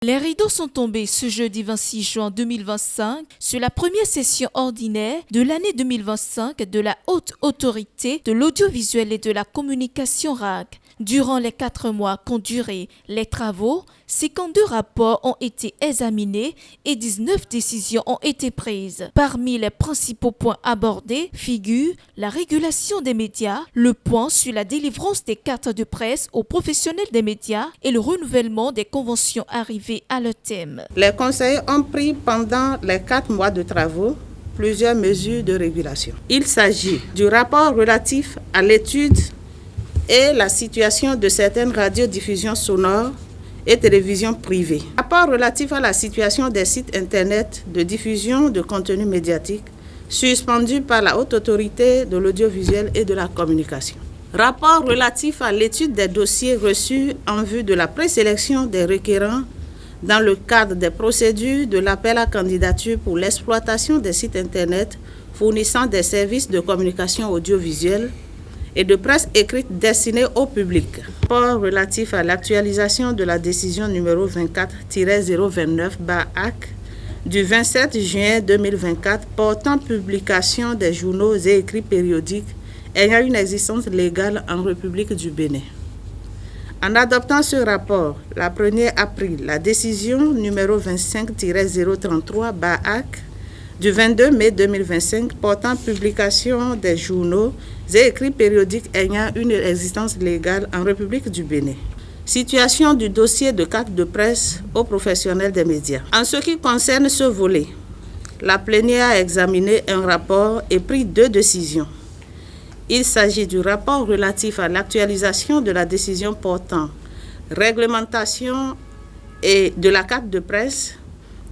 Les rideaux sont tombés ce jeudi 26 juin 2025 sur la première session ordinaire de l'année 2025 de la Haute Autorité de l'Audiovisuel et de la Communication RAC. Durant les 4 mois qu'ont duré les travaux, 52 rapports ont été examinés et 19 décisions ont été prises. Parmi les principaux points abordés figurent la régulation des médias, le point sur la délivrance des cartes de presse aux professionnels des médias et le renouvellement des conventions arrivées à leur thème. Les conseillers ont pris pendant les 4 mois de travaux plusieurs mesures de régulation. Il s'agit du rapport relatif à l'étude et la situation de certaines radiodiffusions sonores et télévisions privées. Rapport relatif à la situation des sites internet de diffusion de contenu médiatique suspendus par la Haute Autorité de l'Audiovisuel et de la Communication. Rapport relatif à l'étude des dossiers reçus en vue de la présélection des requérants dans le cadre des procédures de l'appel à candidature pour l'exploitation des sites internet fournissant des services de communication audiovisuelle et de presse écrite destinée au public. Rapport relatif à l'actualisation de la décision numéro 24-029/AC du 27 juin 2024 portant publication des journaux et écrits périodiques ayant une existence légale en République du Bénin. En adoptant ce rapport, la première a pris la décision numéro 25-033/AC du 22 mai 2025 portant publication des journaux et écrits périodiques ayant une existence légale en République du Bénin. Situation du dossier de carte de presse aux professionnels des médias. En ce qui concerne ce volet, la plénière a examiné un rapport et pris 2 décisions. Il s'agit du rapport relatif à l'actualisation de la décision portant réglementation et de la carte de presse,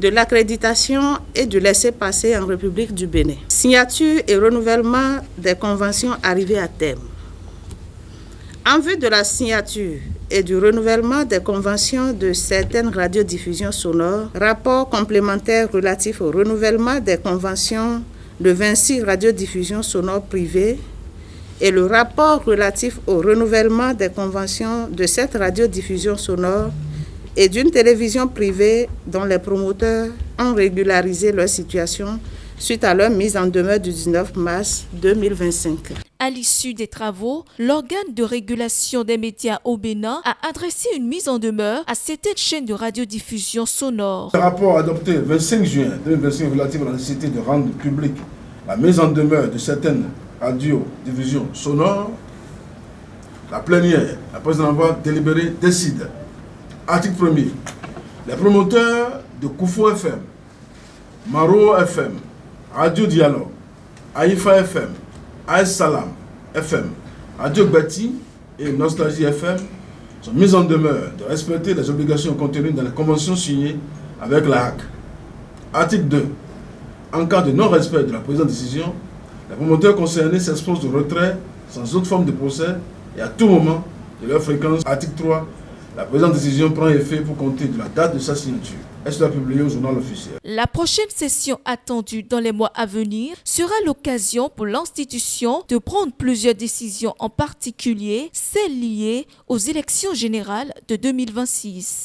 de l'accréditation et du laissez-passer en République du Bénin. Signature et renouvellement des conventions arrivées à terme. En vue de la signature et du renouvellement des conventions de certaines radiodiffusions sonores, rapport complémentaire relatif au renouvellement des conventions de 26 radiodiffusions sonores privées et le rapport relatif au renouvellement des conventions de 7 radiodiffusions sonores et d'une télévision privée dont les promoteurs ont régularisé leur situation suite à leur mise en demeure du 19 mars 2025. À l'issue des travaux, l'organe de régulation des médias au Bénin a adressé une mise en demeure à certaines chaînes de radiodiffusion sonore. Le rapport adopté le 25 juin 2025 relatif à la nécessité de rendre publique la mise en demeure de certaines radiodiffusions sonores, la plénière, après en avoir délibéré, décide. Article 1er. Les promoteurs de Koufou FM, Maro FM, Radio Dialogue, Aïfa FM, AS Salam FM, Radio Bati et Nostalgie FM sont mis en demeure de respecter les obligations contenues dans les conventions signées avec la HAC. Article 2. En cas de non-respect de la présente décision, les promoteurs concernés s'exposent au retrait sans autre forme de procès et à tout moment de leur fréquence. Article 3. La présente décision prend effet pour compter de la date de sa signature. Elle sera publiée au journal officiel. La prochaine session attendue dans les mois à venir sera l'occasion pour l'institution de prendre plusieurs décisions, en particulier celles liées aux élections générales de 2026.